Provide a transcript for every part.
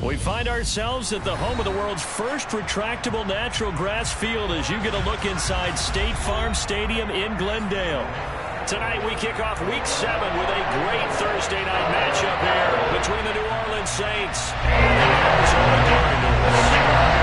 We find ourselves at the home of the world's first retractable natural grass field as you get a look inside State Farm Stadium in Glendale. Tonight we kick off Week 7 with a great Thursday night matchup here between the New Orleans Saints and the Arizona Cardinals.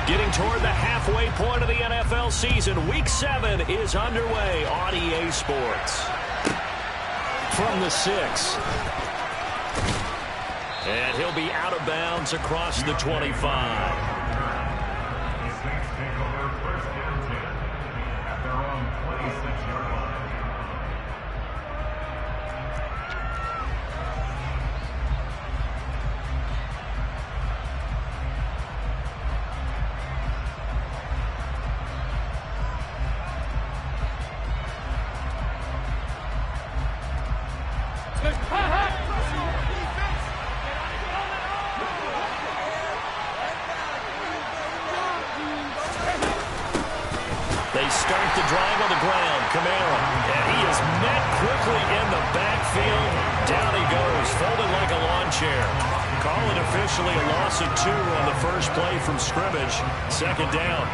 Getting toward the halfway point of the NFL season, Week 7 is underway on EA Sports. From the 6. And he'll be out of bounds across the 25. They start the drive on the ground. Kamara. And he is met quickly in the backfield. Down he goes, folded like a lawn chair. Call it officially a loss of 2 on the first play from scrimmage. Second down.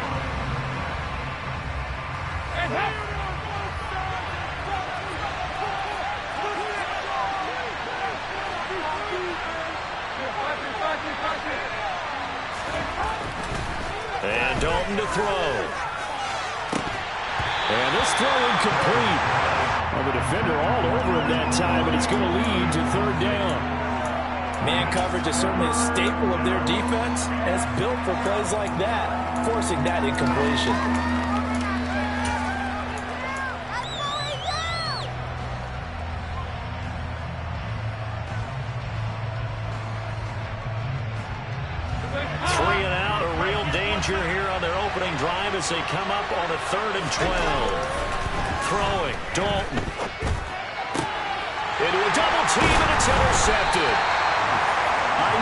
And Dalton to throw. And this throw incomplete. Well, the defender all over him that time, and it's going to lead to third down. Man coverage is certainly a staple of their defense, and it's built for plays like that, forcing that incompletion. Here on their opening drive as they come up on a 3rd and 12. Throwing, Dalton. Into a double team, and it's intercepted.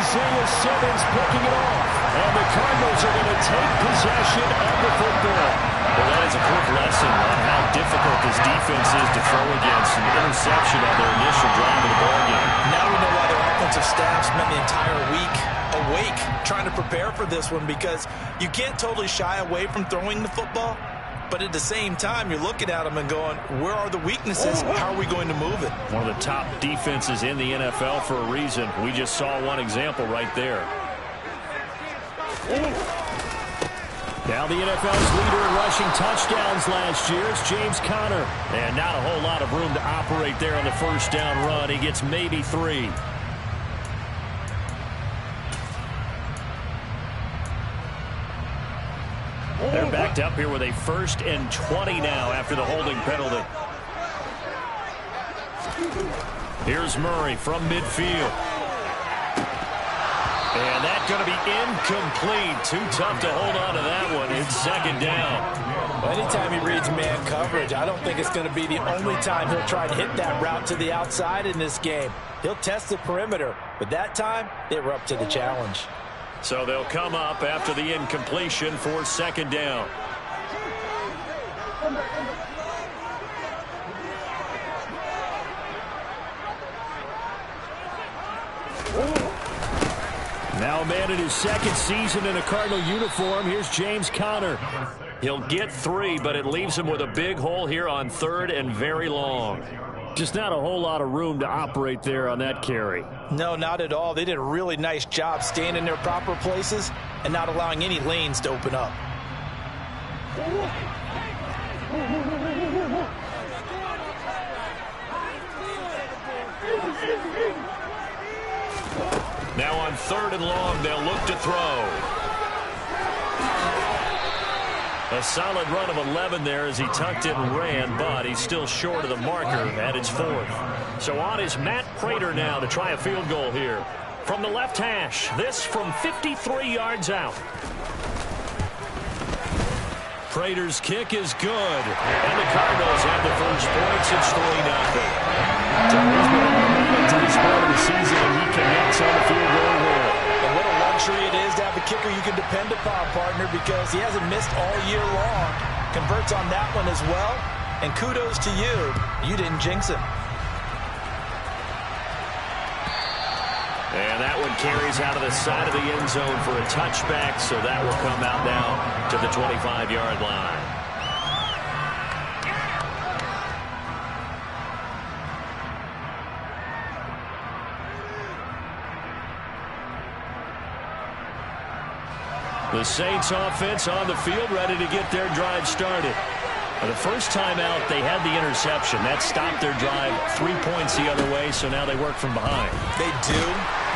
Isaiah Simmons picking it off. And the Cardinals are going to take possession of the football. Well, that is a quick lesson on how difficult this defense is to throw against. An interception on their initial drive of the ballgame. Now we know why their offensive staff spent the entire week awake trying to prepare for this one, because you can't totally shy away from throwing the football, but at the same time you're looking at them and going, where are the weaknesses? How are we going to move it? One of the top defenses in the NFL for a reason. We just saw one example right there. Now the NFL's leader in rushing touchdowns last year is James Conner, and not a whole lot of room to operate there on the first down run. He gets maybe 3. They're backed up here with a 1st and 20 now after the holding penalty. Here's Murray from midfield. And that's going to be incomplete. Too tough to hold on to that one. It's 2nd down. Well, anytime he reads man coverage, I don't think it's going to be the only time he'll try to hit that route to the outside in this game. He'll test the perimeter, but that time they were up to the challenge. So they'll come up after the incompletion for 2nd down. Now a man in his 2nd season in a Cardinal uniform. Here's James Conner. He'll get 3, but it leaves him with a big hole here on 3rd and very long. Just not a whole lot of room to operate there on that carry. No, not at all. They did a really nice job staying in their proper places and not allowing any lanes to open up. Now on 3rd and long, they'll look to throw. A solid run of 11 there as he tucked it and ran, but he's still short of the marker at its 4th. So on is Matt Prater now to try a field goal here. From the left hash, this from 53 yards out. Prater's kick is good, and the Cardinals have the first points. It's 3-0. So he's been on momentum to this part of the season, and he connects on the field goal here. And what a luxury it is to have a kicker you can depend upon, partner, because he hasn't missed all year long. Converts on that one as well. And kudos to you. You didn't jinx him. And that one carries out of the side of the end zone for a touchback, so that will come out now to the 25-yard line. The Saints offense on the field, ready to get their drive started. The first time out, they had the interception. That stopped their drive 3 points the other way, so now they work from behind. They do,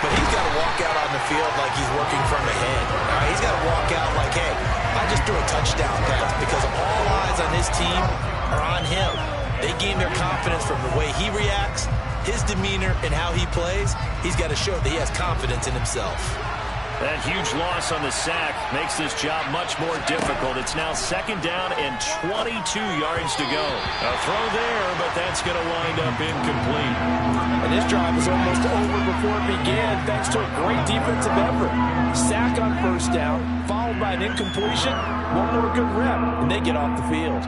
but he's got to walk out on the field like he's working from ahead. All right, he's got to walk out like, hey, I just threw a touchdown pass, because all eyes on his team are on him. They gain their confidence from the way he reacts, his demeanor, and how he plays. He's got to show that he has confidence in himself. That huge loss on the sack makes this job much more difficult. It's now 2nd down and 22 yards to go. A throw there, but that's going to wind up incomplete. And this drive was almost over before it began, thanks to a great defensive effort. Sack on 1st down, followed by an incompletion, one more good rep, and they get off the field.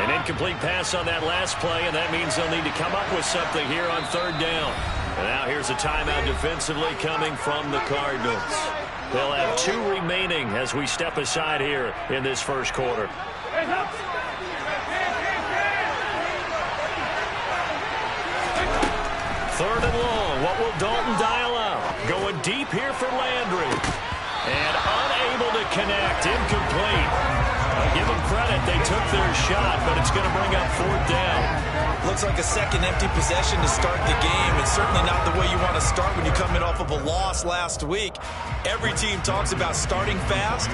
An incomplete pass on that last play, and that means they'll need to come up with something here on 3rd down. And now here's a timeout defensively coming from the Cardinals. They'll have 2 remaining as we step aside here in this 1st quarter. 3rd and long. What will Dalton dial out? Going deep here for Landry. And unable to connect. Incomplete. Give them credit. They took their shot, but it's going to bring up 4th down. Looks like a second empty possession to start the game, and certainly not the way you want to start when you're coming off of a loss last week. Every team talks about starting fast.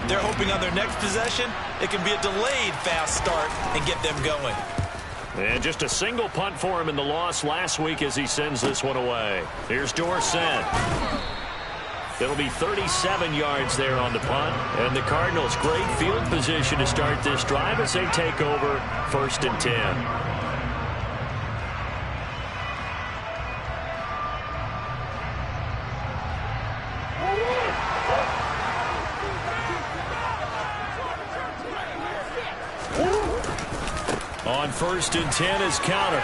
They're hoping on their next possession, it can be a delayed fast start and get them going. And just a single punt for him in the loss last week as he sends this one away. Here's Dorsett. It'll be 37 yards there on the punt. And the Cardinals, great field position to start this drive as they take over 1st and 10. On 1st and 10 is Counter.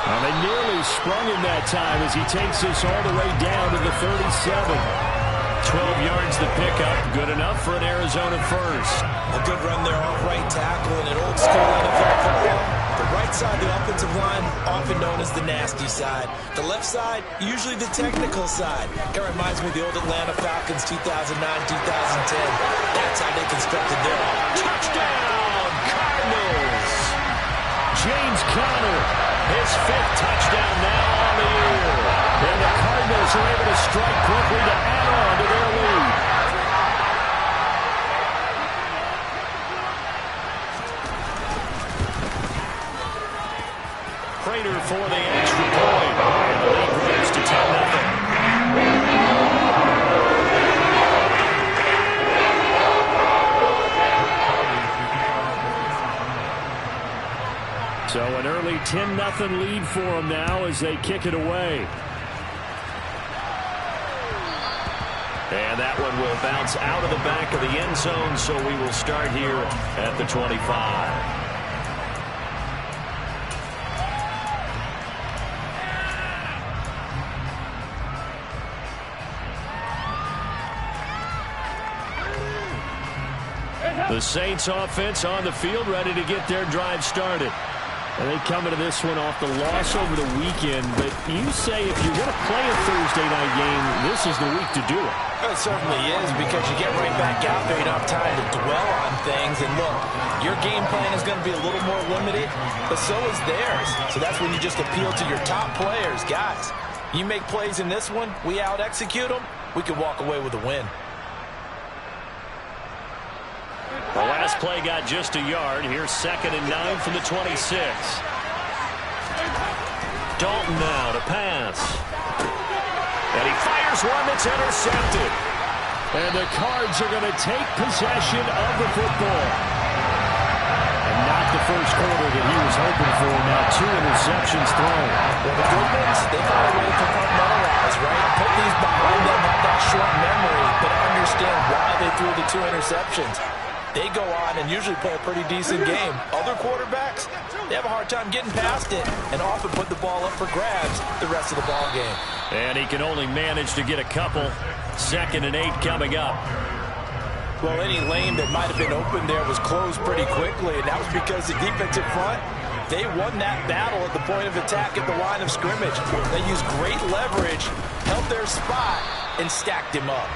And they nearly sprung him that time as he takes this all the way down to the 37. 12 yards the pickup. Good enough for an Arizona first. A good run there off right tackle in an old school NFL football. The right side of the offensive line, often known as the nasty side. The left side, usually the technical side. It reminds me of the old Atlanta Falcons 2009-2010. That's how they constructed their offense. Touchdown, Cardinals! James Conner, his 5th touchdown now on the year. And the Cardinals are able to strike quickly to add on to their lead. Prater for the extra point. And the lead grows to 10-0. So an early 10-0 lead for them now as they kick it away. And that one will bounce out of the back of the end zone, so we will start here at the 25. The Saints offense on the field, ready to get their drive started. And they come into this one off the loss over the weekend. But you say if you're going to play a Thursday night game, this is the week to do it. It certainly is, because you get right back out there. You don't have time to dwell on things. And look, your game plan is going to be a little more limited, but so is theirs. So that's when you just appeal to your top players. Guys, you make plays in this one, we out-execute them, we can walk away with a win. The last play got just a yard. Here's 2nd and 9 from the 26. Dalton now to pass. And he fires one that's intercepted. And the Cards are going to take possession of the football. And not the first quarter that he was hoping for. Now 2 interceptions thrown. Well, the good ones, they find a way to compartmentalize, right? Put these behind them, have that short memory, but understand why they threw the 2 interceptions. They go on and usually play a pretty decent game. Other quarterbacks, they have a hard time getting past it and often put the ball up for grabs the rest of the ball game. And he can only manage to get a couple. 2nd and 8 coming up. Well, any lane that might have been open there was closed pretty quickly, and that was because the defensive front, they won that battle at the point of attack at the line of scrimmage. They used great leverage, held their spot, and stacked him up.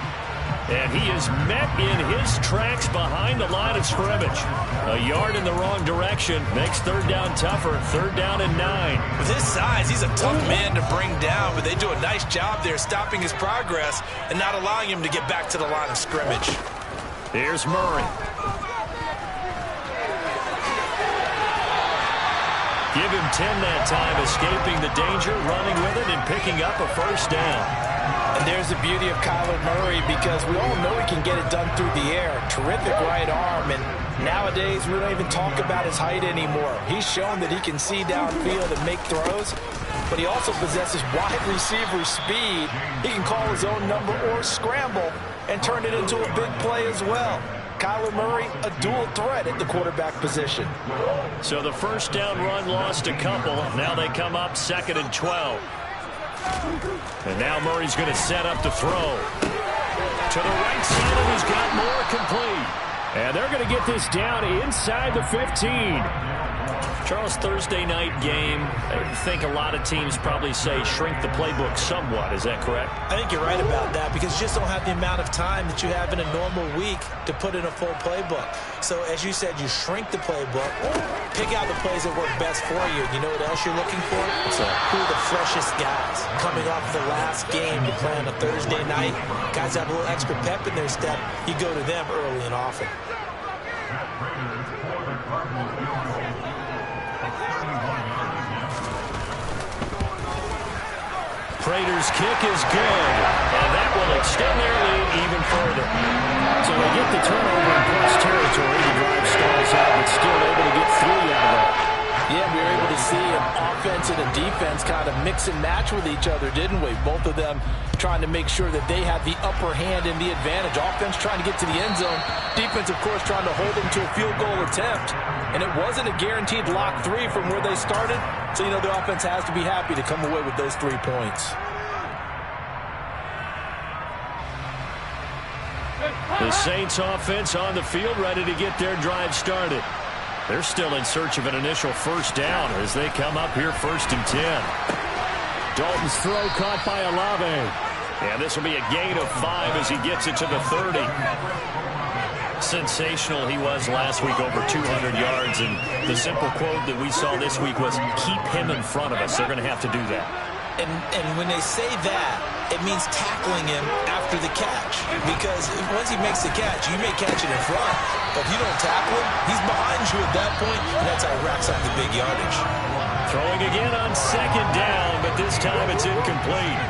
And he is met in his tracks behind the line of scrimmage. A yard in the wrong direction makes 3rd down tougher. 3rd down and 9. With his size, he's a tough man to bring down, but they do a nice job there stopping his progress and not allowing him to get back to the line of scrimmage. Here's Murray. Give him 10 that time, escaping the danger, running with it, and picking up a 1st down. And there's the beauty of Kyler Murray, because we all know he can get it done through the air. Terrific right arm, and nowadays we don't even talk about his height anymore. He's shown that he can see downfield and make throws, but he also possesses wide receiver speed. He can call his own number or scramble and turn it into a big play as well. Kyler Murray, a dual threat at the quarterback position. So the 1st down run lost a couple. Now they come up 2nd and 12. And now Murray's going to set up to throw. To the right side, and he's got more complete. And they're going to get this down inside the 15. Charles, Thursday night game, I think a lot of teams probably say shrink the playbook somewhat. Is that correct? I think you're right about that, because you just don't have the amount of time that you have in a normal week to put in a full playbook. So as you said, you shrink the playbook, pick out the plays that work best for you. You know what else you're looking for? Who are the freshest guys coming off the last game to play on a Thursday night? Guys have a little extra pep in their step. You go to them early and often. Prater's kick is good, and that will extend their lead even further. So they get the turnover in plus territory. The drive stalls out, but still able to get 3 out of that. Yeah, we were able to see an offense and a defense kind of mix and match with each other, didn't we? Both of them trying to make sure that they had the upper hand and the advantage. Offense trying to get to the end zone. Defense, of course, trying to hold them to a field goal attempt. And it wasn't a guaranteed lock 3 from where they started. So, you know, the offense has to be happy to come away with those 3 points. The Saints offense on the field, ready to get their drive started. They're still in search of an initial 1st down as they come up here 1st and 10. Dalton's throw caught by Olave. And this will be a gain of 5 as he gets it to the 30. Sensational he was last week, over 200 yards. And the simple quote that we saw this week was, keep him in front of us. They're going to have to do that. And when they say that, it means tackling him after the catch. Because once he makes the catch, you may catch it in front. But if you don't tackle him, he's behind you at that point, and that's how he racks up the big yardage. Throwing again on 2nd down, but this time it's incomplete.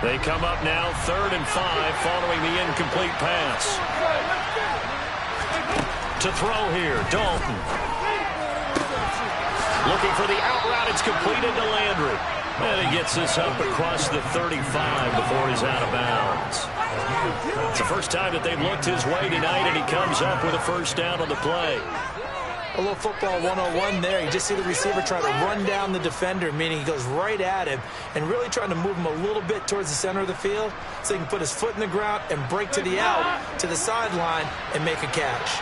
They come up now 3rd and 5 following the incomplete pass. To throw here, Dalton. Looking for the out route. It's completed to Landry. And he gets this up across the 35 before he's out of bounds. It's the first time that they've looked his way tonight, and he comes up with a 1st down on the play. A little football 101 there. You just see the receiver try to run down the defender, meaning he goes right at him and really trying to move him a little bit towards the center of the field so he can put his foot in the ground and break to the out, to the sideline, and make a catch.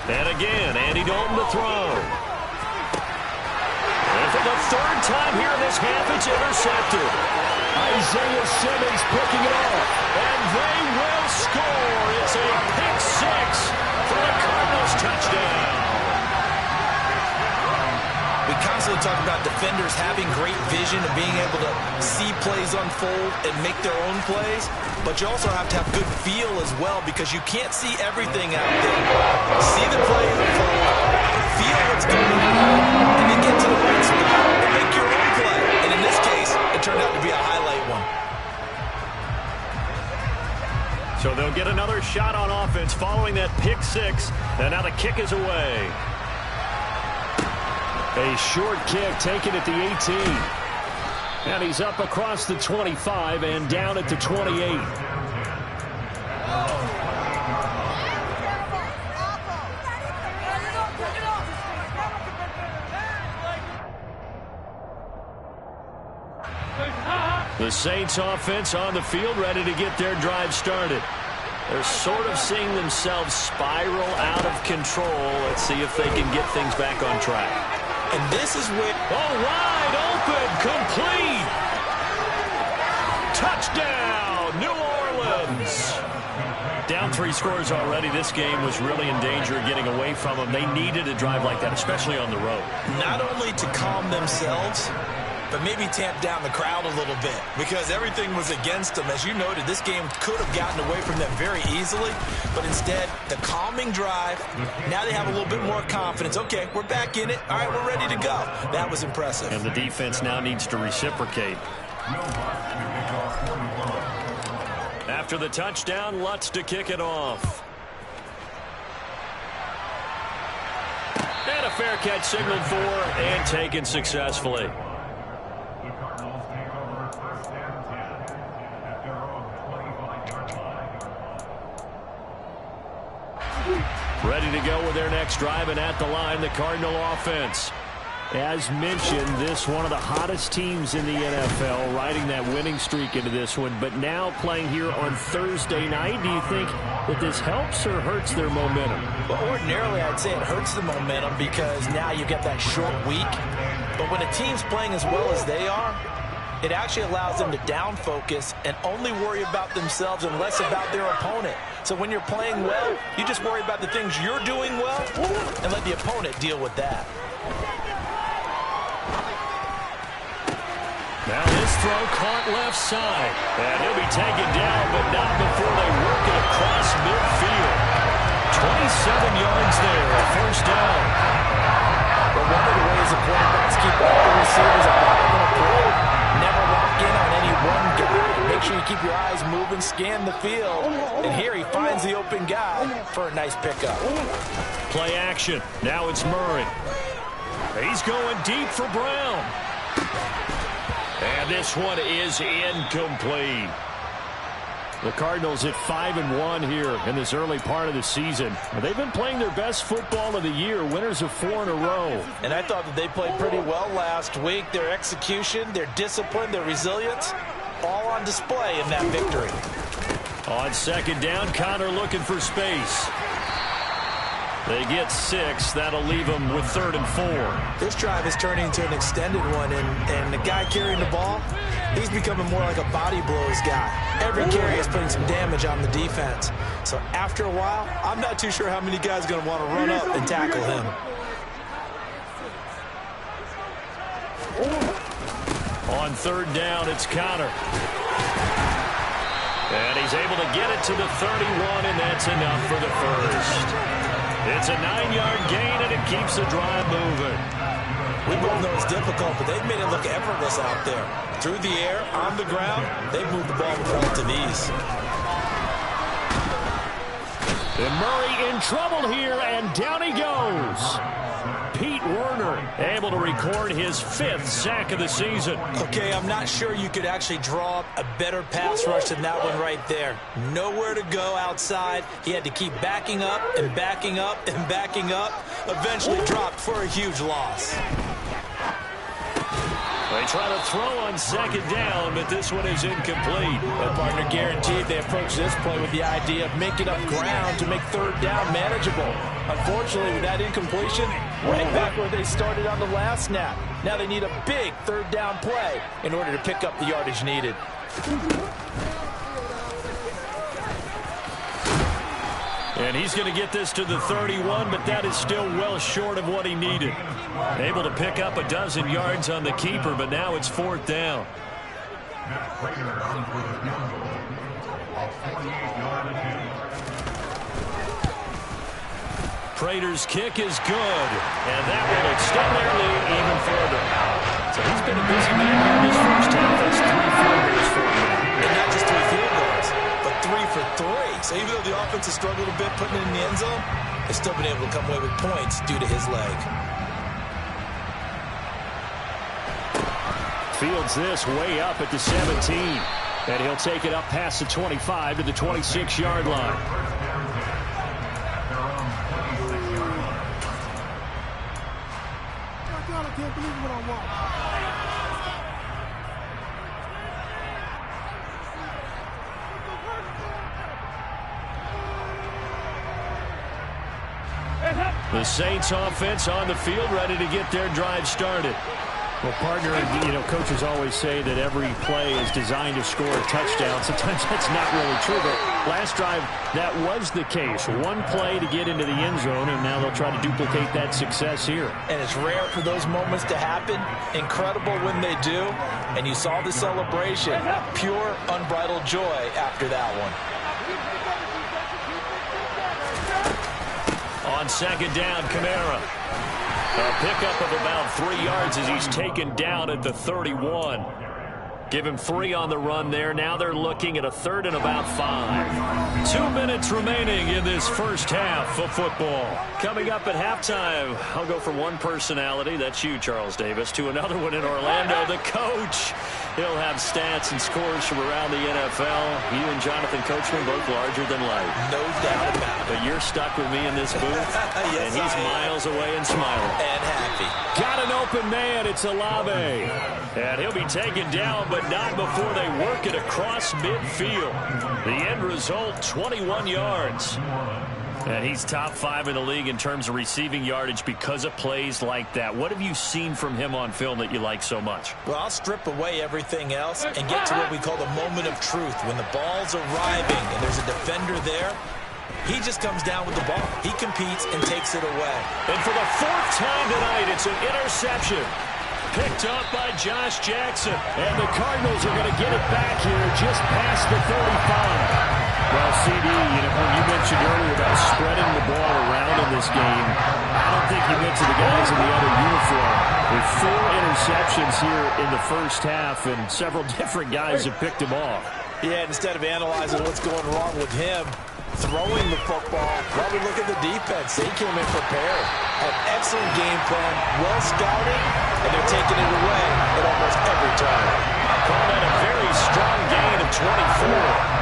And again, Andy Dalton to throw. And for the 3rd time here in this half, it's intercepted. Isaiah Simmons picking it off, and they will score. It's a pick 6 for the Cardinals touchdown. We constantly talk about defenders having great vision and being able to see plays unfold and make their own plays, but you also have to have good feel as well because you can't see everything out there. See the play unfold, feel what's going on, and then get to the right spot and make your own play. And in this case, it turned out to be a highlight one. So they'll get another shot on offense following that pick six, and now the kick is away. A short kick taken at the 18. And he's up across the 25 and down at the 28. The Saints offense on the field, ready to get their drive started. They're sort of seeing themselves spiral out of control. Let's see if they can get things back on track. And this is where... Oh, wide open, complete. Touchdown, New Orleans. Down 3 scores already. This game was really in danger of getting away from them. They needed a drive like that, especially on the road. Not only to calm themselves, but maybe tamp down the crowd a little bit because everything was against them. As you noted, this game could have gotten away from them very easily, but instead, the calming drive, now they have a little bit more confidence. Okay, we're back in it. All right, we're ready to go. That was impressive. And the defense now needs to reciprocate. After the touchdown, Lutz to kick it off. And a fair catch signaled for and taken successfully. Ready to go with their next drive, and at the line, the Cardinal offense. As mentioned, this one of the hottest teams in the NFL, riding that winning streak into this one, but now playing here on Thursday night. Do you think that this helps or hurts their momentum? Well, ordinarily, I'd say it hurts the momentum because now you get that short week. But when a team's playing as well as they are, it actually allows them to down focus and only worry about themselves and less about their opponent. So when you're playing well, you just worry about the things you're doing well and let the opponent deal with that. Now this throw caught left side. And he'll be taken down, but not before they work it across midfield. 27 yards there, a first down. But one of the ways the quarterbacks keep all the receivers alive in a play, never lock in on any one guy. Make sure you keep your eyes moving, scan the field. And here he finds the open guy for a nice pickup. Play action. Now it's Murray. He's going deep for Brown. And this one is incomplete. The Cardinals at 5-1 here in this early part of the season. They've been playing their best football of the year, winners of 4 in a row. And I thought that they played pretty well last week. Their execution, their discipline, their resilience, all on display in that victory. On second down, Connor looking for space. They get 6. That'll leave them with 3rd and 4. This drive is turning into an extended one, and the guy carrying the ball, he's becoming more like a body blows guy. Every carry is putting some damage on the defense. So after a while, I'm not too sure how many guys are going to want to run up and tackle him. On 3rd down, it's Connor. And he's able to get it to the 31, and that's enough for the first. It's a 9-yard gain, and it keeps the drive moving. We both know it's difficult, but they've made it look effortless out there. Through the air, on the ground, they've moved the ball with relative ease. And Murray in trouble here, and down he goes. Pete Werner able to record his 5th sack of the season. Okay, I'm not sure you could actually draw up a better pass rush than that one right there. Nowhere to go outside. He had to keep backing up and backing up and backing up. Eventually dropped for a huge loss. They try to throw on second down, but this one is incomplete. Well, partner, guaranteed they approach this play with the idea of making up ground to make 3rd down manageable. Unfortunately, with that incompletion, right back where they started on the last snap. Now they need a big 3rd down play in order to pick up the yardage needed. And he's going to get this to the 31, but that is still well short of what he needed. Able to pick up a dozen yards on the keeper, but now it's 4th down. Prater's kick is good, and that will extend their lead even further. So he's been a busy man here in this first half. That's 3 field goals for him. And not just 3 field goals, but 3 for 3. So even though the offense has struggled a bit putting it in the end zone, they've still been able to come away with points due to his leg. Fields this way up at the 17. And he'll take it up past the 25 to the 26-yard line. I can't believe what I watched. The Saints offense on the field, ready to get their drive started. Well, partner, coaches always say that every play is designed to score a touchdown. Sometimes that's not really true, but last drive, that was the case. One play to get into the end zone, and now they'll try to duplicate that success here. And it's rare for those moments to happen. Incredible when they do. And you saw the celebration. Pure, unbridled joy after that one. On 2nd down, Kamara. A pickup of about 3 yards as he's taken down at the 31. Give him 3 on the run there. Now they're looking at a 3rd and about 5. 2 minutes remaining in this first half of football. Coming up at halftime, I'll go from one personality, that's you, Charles Davis, to another one in Orlando, the coach. He'll have stats and scores from around the NFL. You and Jonathan Coachman both larger than life. No doubt about it. But you're stuck with me in this booth, yes, and he's miles away and smiling. And happy. Got an open man. It's Olave. And he'll be taken down, but not before they work it across midfield. The end result, 21 yards. And he's top 5 in the league in terms of receiving yardage because of plays like that. What have you seen from him on film that you like so much? Well, I'll strip away everything else and get to what we call the moment of truth. When the ball's arriving and there's a defender there, he just comes down with the ball. He competes and takes it away. And for the 4th time tonight, it's an interception. Picked up by Josh Jackson. And the Cardinals are going to get it back here just past the 35. Well, CD, when you mentioned earlier about spreading the ball around in this game, I don't think you meant to the guys in the other uniform. With 4 interceptions here in the first half, and several different guys have picked him off. Yeah, instead of analyzing what's going wrong with him, throwing the football, while we look at the defense, they came in prepared. An excellent game plan, well scouted, and they're taking it away at almost every turn. Call that a very strong gain of 24.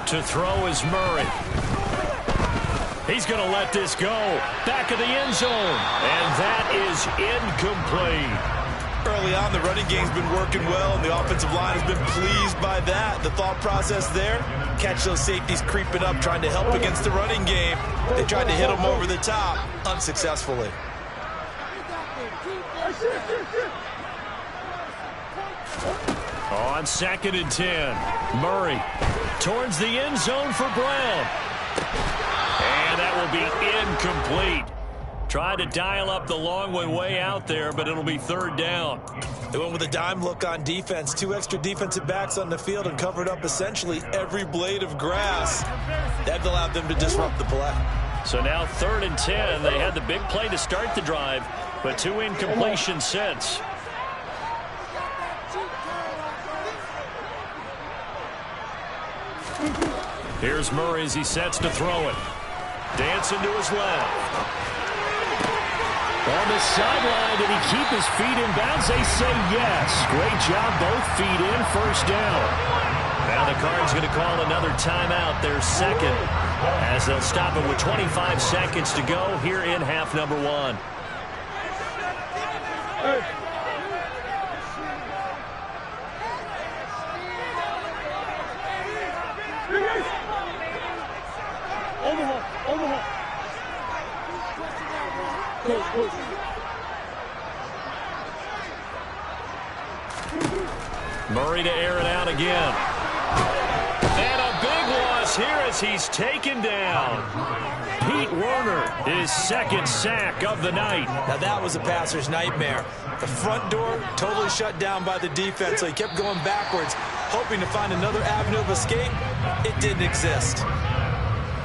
To throw is Murray. He's going to let this go. Back of the end zone. And that is incomplete. Early on, the running game's been working well, and the offensive line has been pleased by that. The thought process there, catch those safeties creeping up, trying to help against the running game. They tried to hit them over the top, unsuccessfully. On 2nd and 10, Murray towards the end zone for Brown. And that will be incomplete. Tried to dial up the long one way out there, but it'll be 3rd down. They went with a dime look on defense. 2 extra defensive backs on the field and covered up essentially every blade of grass. That allowed them to disrupt the play. So now 3rd and 10. They had the big play to start the drive, but 2 incompletions since. Here's Murray as he sets to throw it. Dancing to his left. On the sideline, did he keep his feet in bounds? They say yes. Great job, both feet in, 1st down. Now the Cards going to call another timeout, their 2nd, as they'll stop it with 25 seconds to go here in half number 1. Murray to air it out again. And a big loss here as he's taken down. Pete Werner, his second sack of the night. Now that was a passer's nightmare. The front door totally shut down by the defense, so he kept going backwards, hoping to find another avenue of escape. It didn't exist.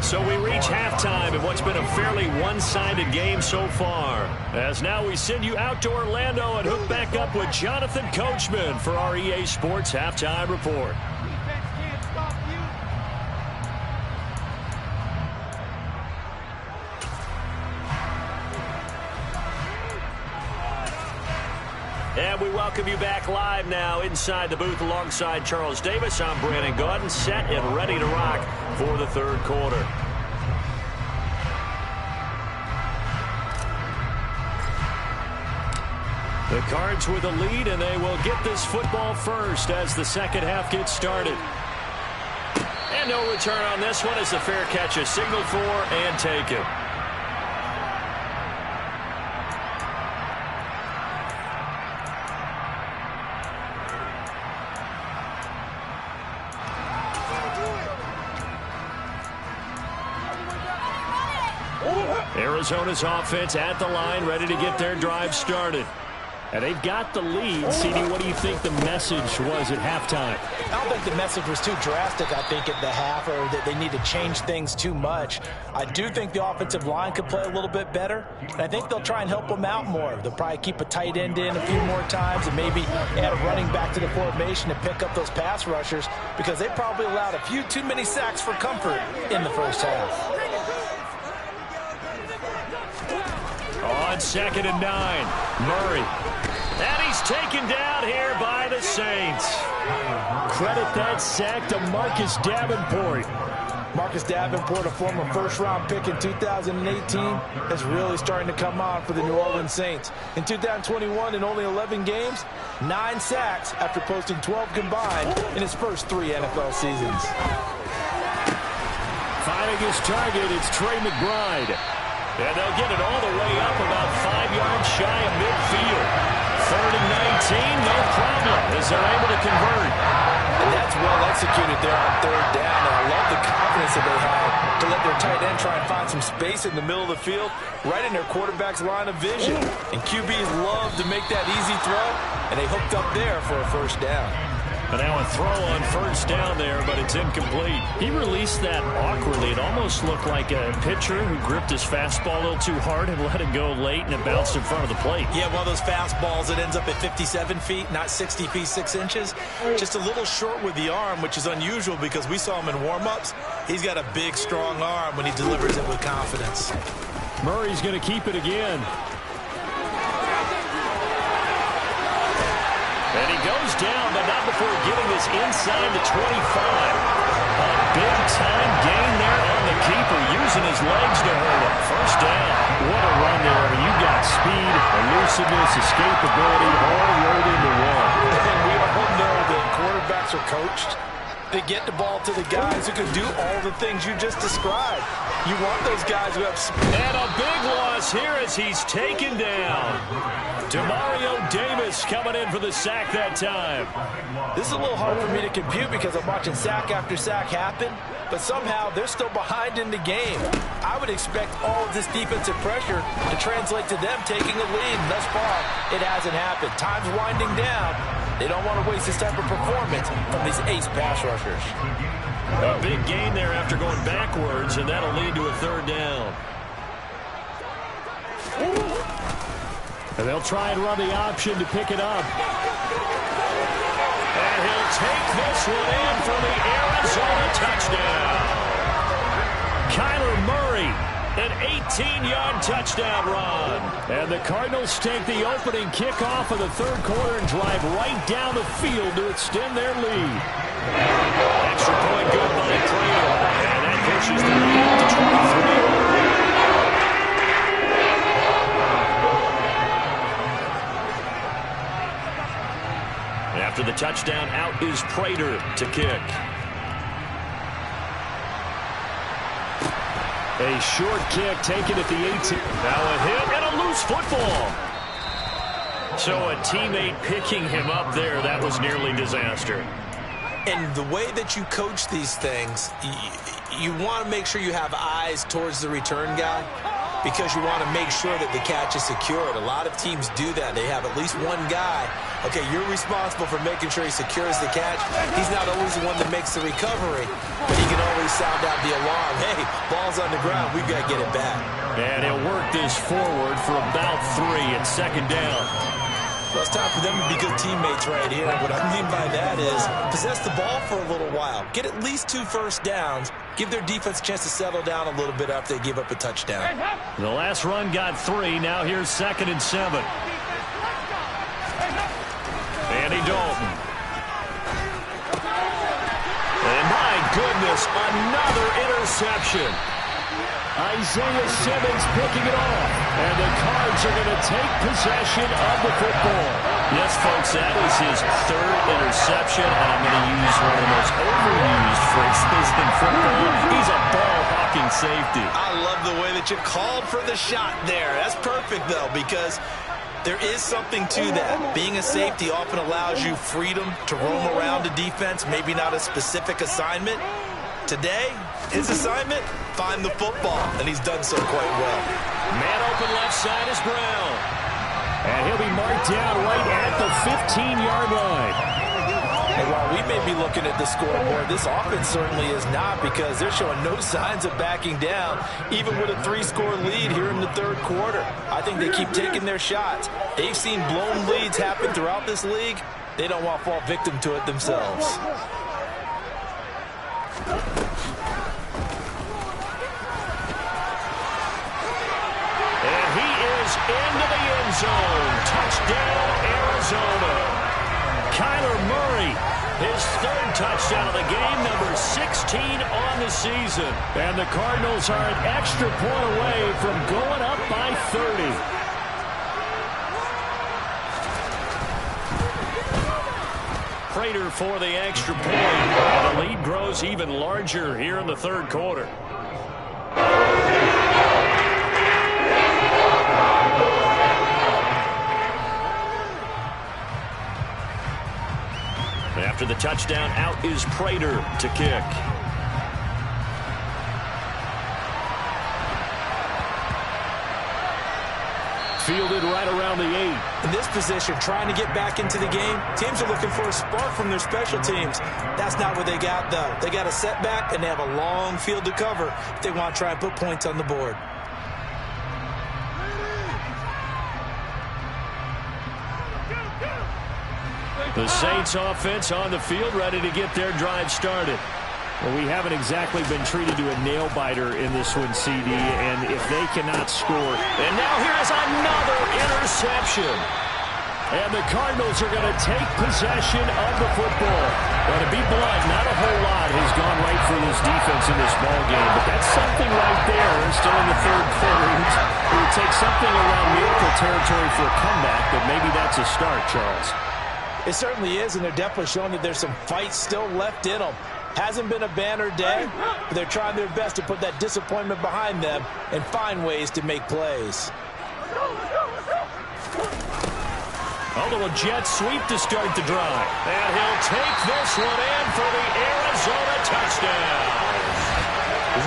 So we reach halftime in what's been a fairly one-sided game so far. As now we send you out to Orlando and hook back up with Jonathan Coachman for our EA Sports Halftime Report. And we welcome you back live now inside the booth alongside Charles Davis. I'm Brandon Gaudin, set and ready to rock for the third quarter. The Cards with a lead, and they will get this football first as the second half gets started. And no return on this one as the fair catch is signaled for and taken. Arizona's offense at the line, ready to get their drive started. And they've got the lead. CD, what do you think the message was at halftime? I don't think the message was too drastic, I think, at the half, or that they need to change things too much. I do think the offensive line could play a little bit better, and I think they'll try and help them out more. They'll probably keep a tight end in a few more times and maybe add a running back to the formation to pick up those pass rushers, because they probably allowed a few too many sacks for comfort in the first half. On 2nd and 9, Murray. And he's taken down here by the Saints. Credit that sack to Marcus Davenport. Marcus Davenport, a former first-round pick in 2018, is really starting to come on for the New Orleans Saints. In 2021, in only 11 games, 9 sacks after posting 12 combined in his first 3 NFL seasons. Finding his target, it's Trey McBride. And they'll get it all the way up about 5 yards shy of midfield. 3rd and 19, no problem, as they're able to convert. And that's well executed there on 3rd down. And I love the confidence that they have to let their tight end try and find some space in the middle of the field, right in their quarterback's line of vision. And QBs love to make that easy throw, and they hooked up there for a first down. And now a throw on 1st down there, but it's incomplete. He released that awkwardly. It almost looked like a pitcher who gripped his fastball a little too hard and let it go late, and it bounced in front of the plate. Yeah, one of those fastballs that ends up at 57 feet, not 60 feet, 6 inches. Just a little short with the arm, which is unusual because we saw him in warm-ups. He's got a big, strong arm when he delivers it with confidence. Murray's going to keep it again. And he goes down, but not before getting this inside the 25. A big-time gain there on the keeper, using his legs to hurt him. First down. What a run there. You got speed, elusiveness, escapability, all rolled into one. And we all know that quarterbacks are coached. They get the ball to the guys who can do all the things you just described. You want those guys who have speed. And a big loss here as he's taken down. Demario Davis coming in for the sack that time. This is a little hard for me to compute because I'm watching sack after sack happen, but somehow they're still behind in the game. I would expect all of this defensive pressure to translate to them taking a lead. Thus far, it hasn't happened. Time's winding down. They don't want to waste this type of performance from these ace pass rushers. A big gain there after going backwards, and that'll lead to a 3rd down. And they'll try and run the option to pick it up. And he'll take this one in for the Arizona touchdown. Kyler Murray, an 18-yard touchdown run. And the Cardinals take the opening kickoff of the 3rd quarter and drive right down the field to extend their lead. Extra point good by Prater. And that pushes the lead to 23. After the touchdown, out is Prater to kick. A short kick taken at the 18. Now a hit and a loose football. So a teammate picking him up there, that was nearly disaster. And the way that you coach these things, you want to make sure you have eyes towards the return guy because you want to make sure that the catch is secured. A lot of teams do that. They have at least one guy. Okay, you're responsible for making sure he secures the catch. He's not always the one that makes the recovery, but he can always sound out the alarm. Hey, ball's on the ground. We've got to get it back. And he'll work this forward for about 3 and second down. Well, it's time for them to be good teammates right here. What I mean by that is possess the ball for a little while. Get at least 2 first downs. Give their defense a chance to settle down a little bit after they give up a touchdown. The last run got 3. Now here's 2nd and 7. Andy Dalton. And my goodness, another interception. Isaiah Simmons picking it off. And the Cards are going to take possession of the football. Yes, folks, that is his 3rd interception. And I'm going to use one of the most overused phrases in football. He's a ball-hawking safety. I love the way that you called for the shot there. That's perfect, though, because there is something to that. Being a safety often allows you freedom to roam around a defense, maybe not a specific assignment. Today, his assignment, find the football, and he's done so quite well. Man open left side is Brown. And he'll be marked down right at the 15-yard line. And while we may be looking at the scoreboard, this offense certainly is not because they're showing no signs of backing down, even with a 3-score lead here in the 3rd quarter. I think they keep taking their shots. They've seen blown leads happen throughout this league. They don't want to fall victim to it themselves. And he is into the end zone. Touchdown, Arizona. Kyler Murray, his 3rd touchdown of the game, number 16 on the season. And the Cardinals are an extra point away from going up by 30. Prater for the extra point. And the lead grows even larger here in the 3rd quarter. After the touchdown, out is Prater to kick. Fielded right around the 8. In this position, trying to get back into the game, teams are looking for a spark from their special teams. That's not what they got, though. They got a setback, and they have a long field to cover if they want to try and put points on the board. The Saints offense on the field, ready to get their drive started. Well, we haven't exactly been treated to a nail-biter in this one, CD, and if they cannot score... And now here's another interception. And the Cardinals are going to take possession of the football. Well, to be blunt, not a whole lot has gone right for this defense in this ballgame, but that's something right there. Still in the 3rd quarter. It would take something around miracle territory for a comeback, but maybe that's a start, Charles. It certainly is, and they're definitely showing that there's some fight still left in them. Hasn't been a banner day, but they're trying their best to put that disappointment behind them and find ways to make plays. A little jet sweep to start the drive. And he'll take this one in for the Arizona touchdown.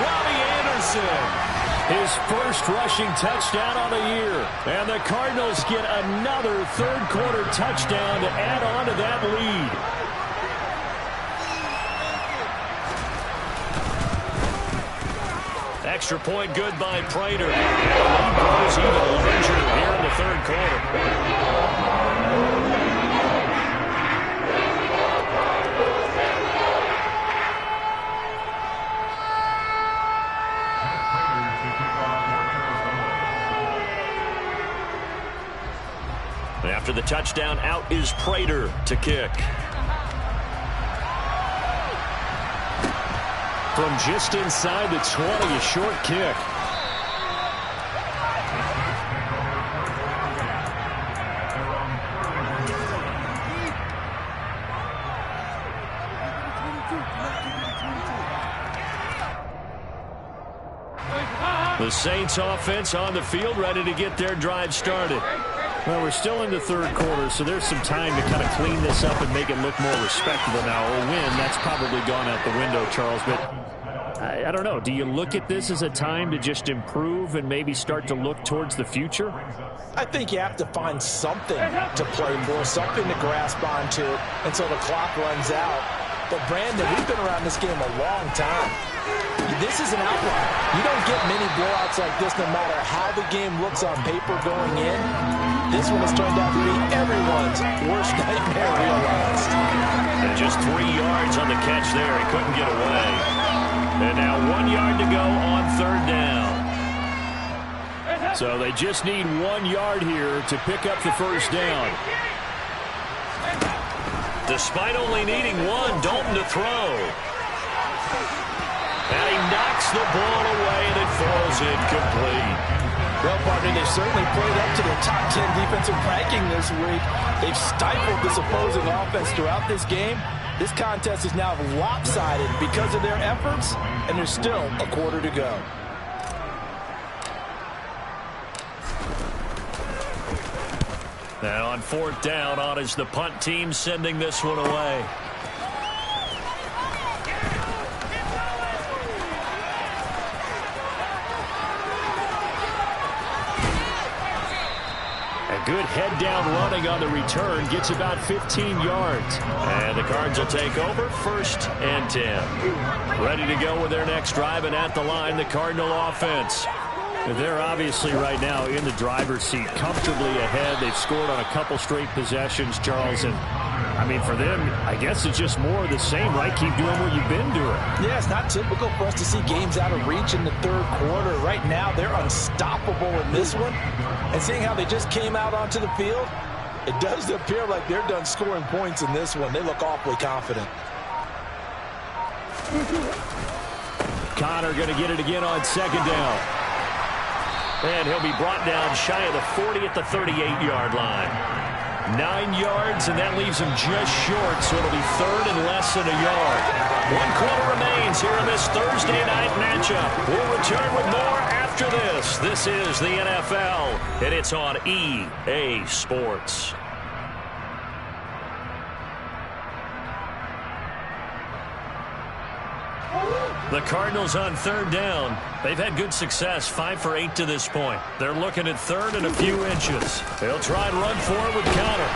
Robbie Anderson. His 1st rushing touchdown on the year. And the Cardinals get another 3rd quarter touchdown to add on to that lead. Extra point good by Prater. And the lead grows even larger here in the 3rd quarter. After the touchdown, out is Prater to kick. From just inside the 20, a short kick. The Saints offense on the field, ready to get their drive started. Well, we're still in the third quarter, so there's some time to kind of clean this up and make it look more respectable now. A win, that's probably gone out the window, Charles. But I don't know. Do you look at this as a time to just improve and maybe start to look towards the future? I think you have to find something to play for, something to grasp onto until the clock runs out. But, Brandon, we've been around this game a long time. This is an outlier. You don't get many blowouts like this no matter how the game looks on paper going in. This one has turned out to be everyone's worst nightmare realized. And just 3 yards on the catch there. He couldn't get away. And now 1 yard to go on third down. So they just need 1 yard here to pick up the first down. Despite only needing one, Dalton to throw. And he knocks the ball away, and it falls incomplete. Well, partner, they've certainly played up to their top 10 defensive ranking this week. They've stifled this opposing offense throughout this game. This contest is now lopsided because of their efforts, and there's still a quarter to go. Now on fourth down, on is the punt team sending this one away. A good head-down running on the return gets about 15 yards. And the Cards will take over, 1st and 10. Ready to go with their next drive, and at the line, the Cardinal offense. They're obviously right now in the driver's seat, comfortably ahead. They've scored on a couple straight possessions, Charles. And, I mean, for them, I guess it's just more of the same, right? Keep doing what you've been doing. Yeah, it's not typical for us to see games out of reach in the third quarter. Right now, they're unstoppable in this one. And seeing how they just came out onto the field, it does appear like they're done scoring points in this one. They look awfully confident. Connor going to get it again on second down. And he'll be brought down shy of the 40 at the 38-yard line. 9 yards, and that leaves him just short, so it'll be third and less than a yard. 1 quarter remains here in this Thursday night matchup. We'll return with more after this. This is the NFL, and it's on EA Sports. The Cardinals on third down. They've had good success, 5 for 8 to this point. They're looking at third and a few inches. They'll try and run for it with Connor.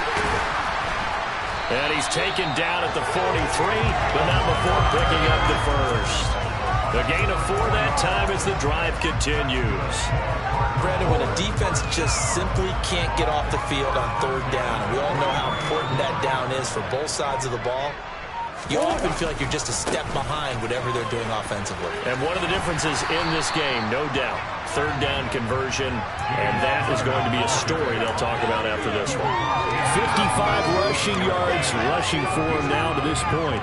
And he's taken down at the 43, but not before picking up the first. The gain of 4 that time as the drive continues. Brandon, when a defense just simply can't get off the field on third down, and we all know how important that down is for both sides of the ball, you often feel like you're just a step behind whatever they're doing offensively. And one of the differences in this game, no doubt, third down conversion, and that is going to be a story they'll talk about after this one. 55 rushing yards rushing for him now to this point.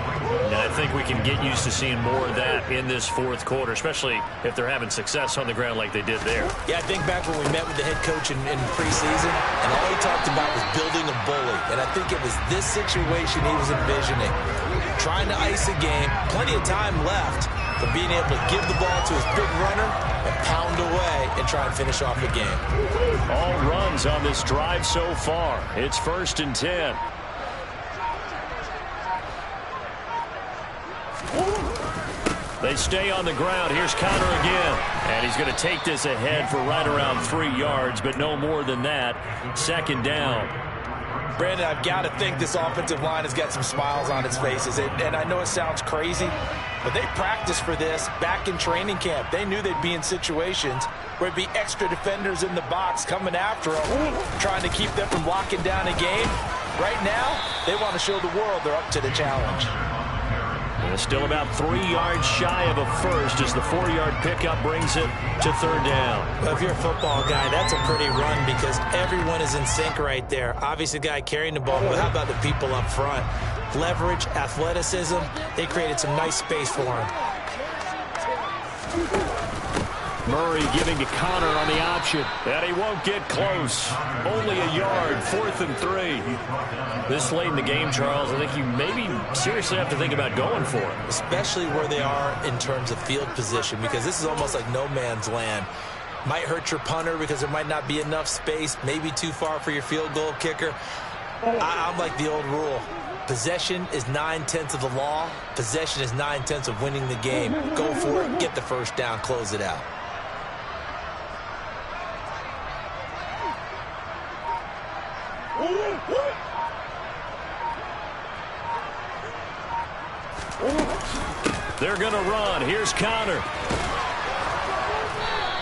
And I think we can get used to seeing more of that in this fourth quarter, especially if they're having success on the ground like they did there. Yeah, I think back when we met with the head coach in preseason, and all he talked about was building a bully. And I think it was this situation he was envisioning. Trying to ice a game, plenty of time left, but being able to give the ball to his big runner and pound away and try and finish off the game. All runs on this drive so far. It's 1st and 10. They stay on the ground. Here's Connor again. And he's going to take this ahead for right around 3 yards, but no more than that. 2nd down. Brandon, I've got to think this offensive line has got some smiles on its faces. And I know it sounds crazy, but they practiced for this back in training camp. They knew they'd be in situations where it'd be extra defenders in the box coming after them, trying to keep them from locking down a game. Right now, they want to show the world they're up to the challenge. And still about 3 yards shy of a first as the 4-yard pickup brings it to third down. Well, if you're a football guy, that's a pretty run because everyone is in sync right there. Obviously, the guy carrying the ball, but how about the people up front? Leverage, athleticism, they created some nice space for him. Murray giving to Connor on the option. And he won't get close. Only a yard, 4th and 3. This late in the game, Charles, I think you maybe seriously have to think about going for it. Especially where they are in terms of field position, because this is almost like no man's land. Might hurt your punter because there might not be enough space, maybe too far for your field goal kicker. I'm like the old rule. Possession is 9/10 of the law. Possession is 9/10 of winning the game. Go for it, get the first down, close it out. They're going to run. Here's Conner.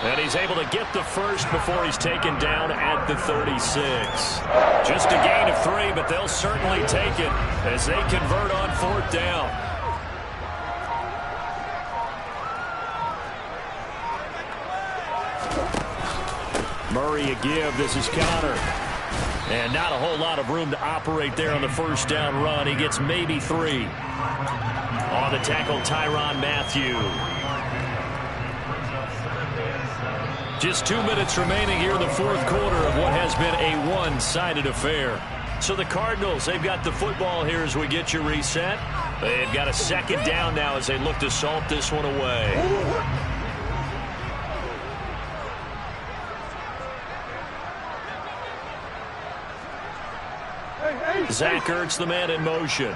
And he's able to get the first before he's taken down at the 36. Just a gain of 3, but they'll certainly take it as they convert on 4th down. Murray a give. This is Conner. And not a whole lot of room to operate there on the first down run. He gets maybe 3. On the tackle, Tyrann Mathieu. Just 2 minutes remaining here in the 4th quarter of what has been a one-sided affair. So the Cardinals, they've got the football here as we get you reset. They've got a 2nd down now as they look to salt this one away. Zach Ertz, the man in motion.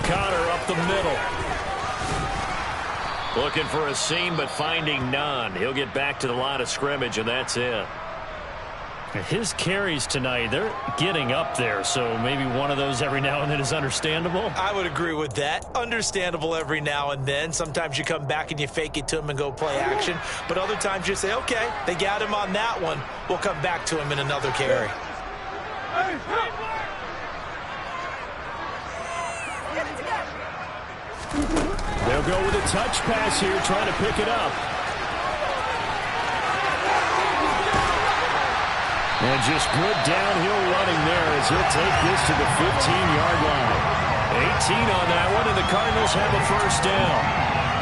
Conner up the middle. Looking for a seam, but finding none. He'll get back to the line of scrimmage, and that's it. His carries tonight, they're getting up there, so maybe one of those every now and then is understandable. I would agree with that. Understandable every now and then. Sometimes you come back and you fake it to him and go play action. But other times you say, okay, they got him on that one. We'll come back to him in another carry. They'll go with a touch pass here, trying to pick it up. And just good downhill running there as he'll take this to the 15-yard line. 18 on that one, and the Cardinals have a first down.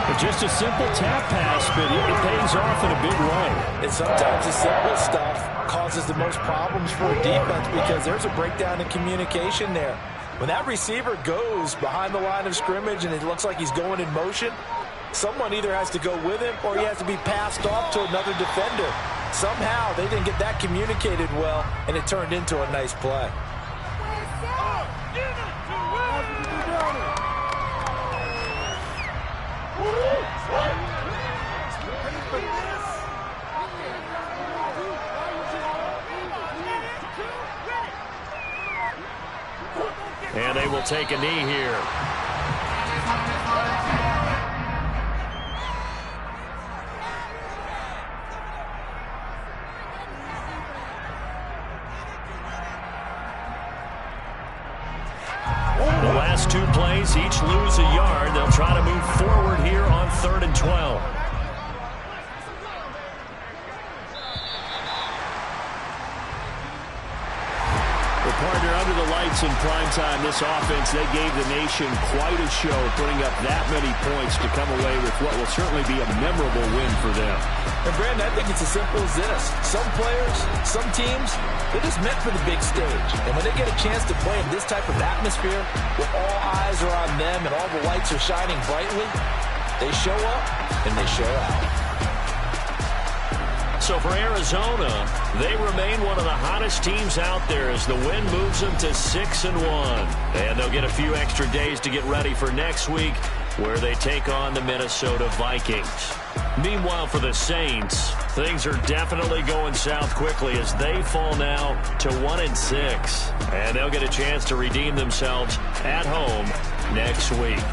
But just a simple tap pass, but it pays off in a big way. And sometimes the simple stuff causes the most problems for a defense because there's a breakdown in communication there. When that receiver goes behind the line of scrimmage and it looks like he's going in motion, someone either has to go with him or he has to be passed off to another defender. Somehow they didn't get that communicated well, and it turned into a nice play. And they will take a knee here. The last 2 plays, each lose a yard. They'll try to move forward here on 3rd and 12. Partner, under the lights in primetime, this offense, they gave the nation quite a show, putting up that many points to come away with what will certainly be a memorable win for them. And, Brandon, I think it's as simple as this. Some players, some teams, they're just meant for the big stage. And when they get a chance to play in this type of atmosphere, where all eyes are on them and all the lights are shining brightly, they show up and they show out. So for Arizona, they remain one of the hottest teams out there as the win moves them to 6-1. And they'll get a few extra days to get ready for next week, where they take on the Minnesota Vikings. Meanwhile, for the Saints, things are definitely going south quickly as they fall now to 1-6. And they'll get a chance to redeem themselves at home next week.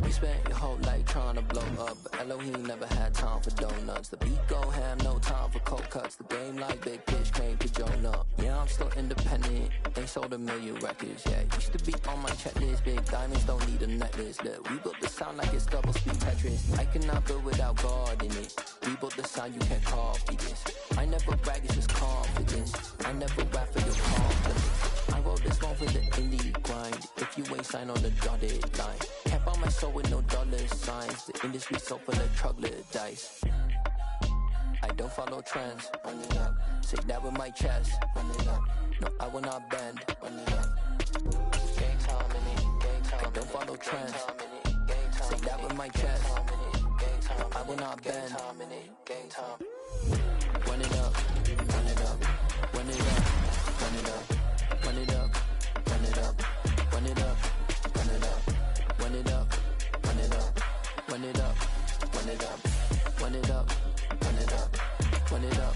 We spent your whole life trying to blow up, but Elohim never had time for donuts. The beat go ham, no time for cold cuts. The game like Big Pitch came to Jonah. Yeah, I'm still independent, ain't sold a million records. Yeah, used to be on my checklist. Big diamonds don't need a necklace. Look, we built the sound like it's double speed Tetris. I cannot build without God in it. We built the sound, you can't copy this. I never brag, it's just confidence. I never rap for your confidence. I wrote this one for the indie grind. If you ain't signed on the dotted line, kept on my soul with no dollar signs. The industry so full of troglodytes. I don't follow trends. Run it up. Say that with my chest. Run it up. No, I will not bend. Run it up. Gang time in it. Gang time. I don't follow trends. Say that with my chest. I will not bend. Game time. Run it up, run it up, run it up, run it up, run it up, run it up, run it up, run it up, run it up, run it up, run it up, run it up, run it up, run it up, run it up.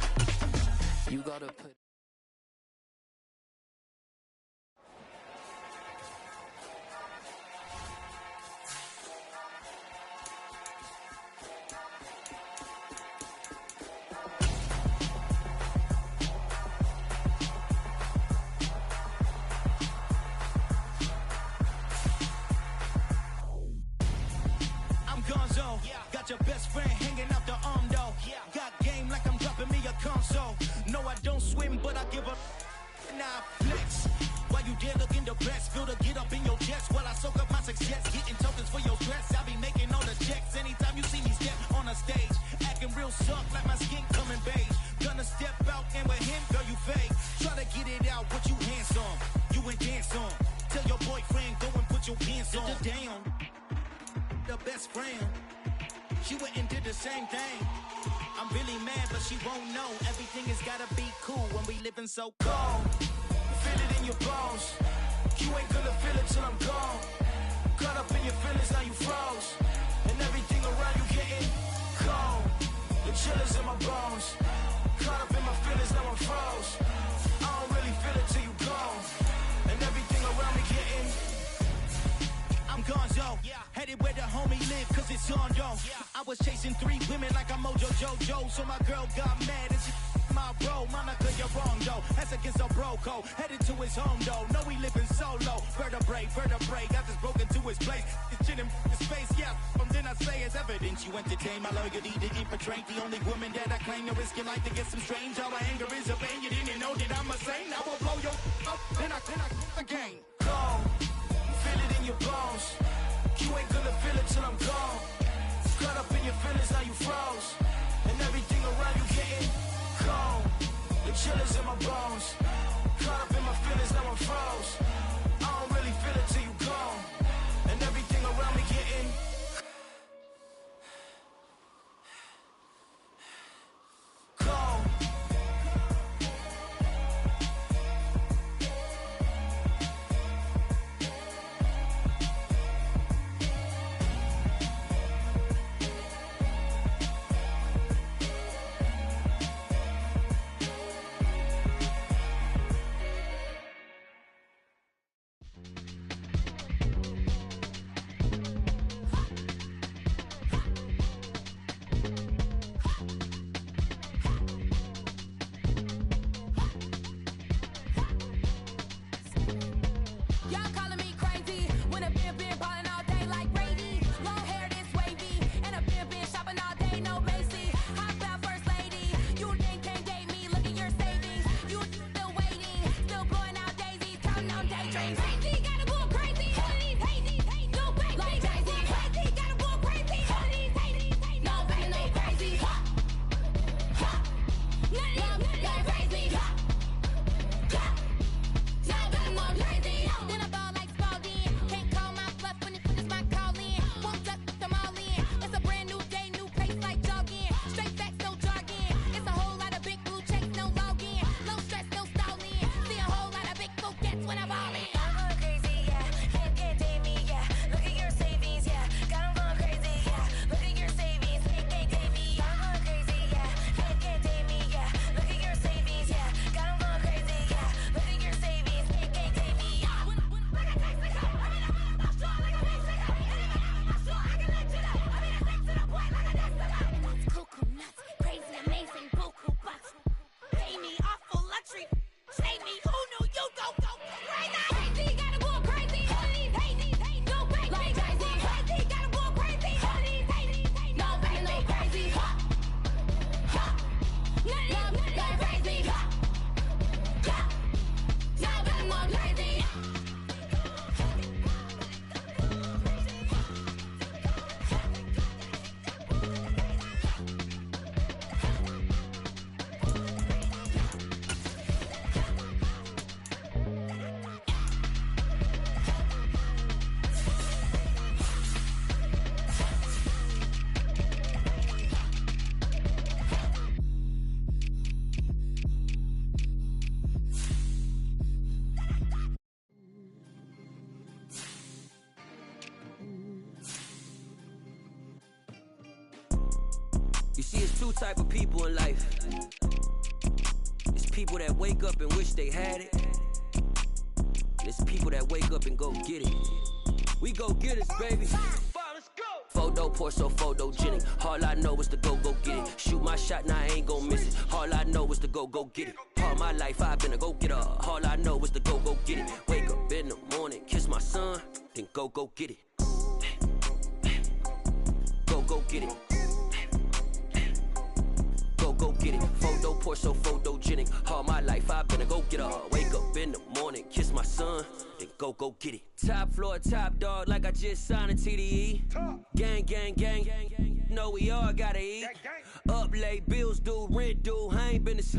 You gotta put. Got your best friend hanging out the arm though. Got game like I'm dropping me a console. No, I don't swim, but I give a nah flex. While you there looking depressed, feel the get up in your chest while I soak up my success. Getting tokens for your stress, I be making all the checks. Anytime you see me step on a stage, acting real soft like my skin coming beige. Gonna step out and with him, girl, you fake. Try to get it out, but you handsome. You ain't dance on. Tell your boyfriend, go and put your pants on. Down, the best friend. She went and did the same thing. I'm really mad, but she won't know. Everything has gotta be cool when we living so cold. Feel it in your bones. You ain't gonna feel it till I'm gone. Caught up in your feelings, now you froze. And everything around you getting cold. The chillers in my bones. Caught up in my feelings, now I'm froze. I don't really feel it till you gone. And everything around me getting I'm gonzo, headed where the homie live, cause it's on though. I was chasing 3 women like I'm Mojo Jojo, so my girl got mad and she my bro. Monica, you're wrong though, that's against a bro code. Headed to his home though, know we living solo. Vertebrae, got this broken to his place. It's shit in his face, from then I say it's evidence. You entertain my loyalty to infiltrate. The only woman that I claim to risk your life to get some strange. All my anger is a pain, you didn't know that I'm a saint. I will blow your up, then I again. Go. Feel it in your bones. You ain't gonna feel it till I'm gone. Caught up in your feelings, now you froze. And everything around you getting cold. The chillers in my bones. Caught up in my feelings, now I'm froze. I don't really feel it till you gone. And everything around me getting cold. You see, it's two type of people in life. It's people that wake up and wish they had it. And it's people that wake up and go get it. We go get it, baby. Photo pour so photogenic. All I know is to go get it. Shoot my shot, now I ain't gon' miss it. All I know is to go get it. All my life I've been a go-getter. All I know is to go get it. Wake up in the morning, kiss my son, then go get it. Go get it. Go get it. Photo pour so photogenic. All my life I've been a go-getter. Wake up in the morning, kiss my son, then go get it. Top floor, top dog, like I just signed a TDE. Gang, gang, gang. Know we all gotta eat. Up late, bills due, rent due. I ain't been to sleep.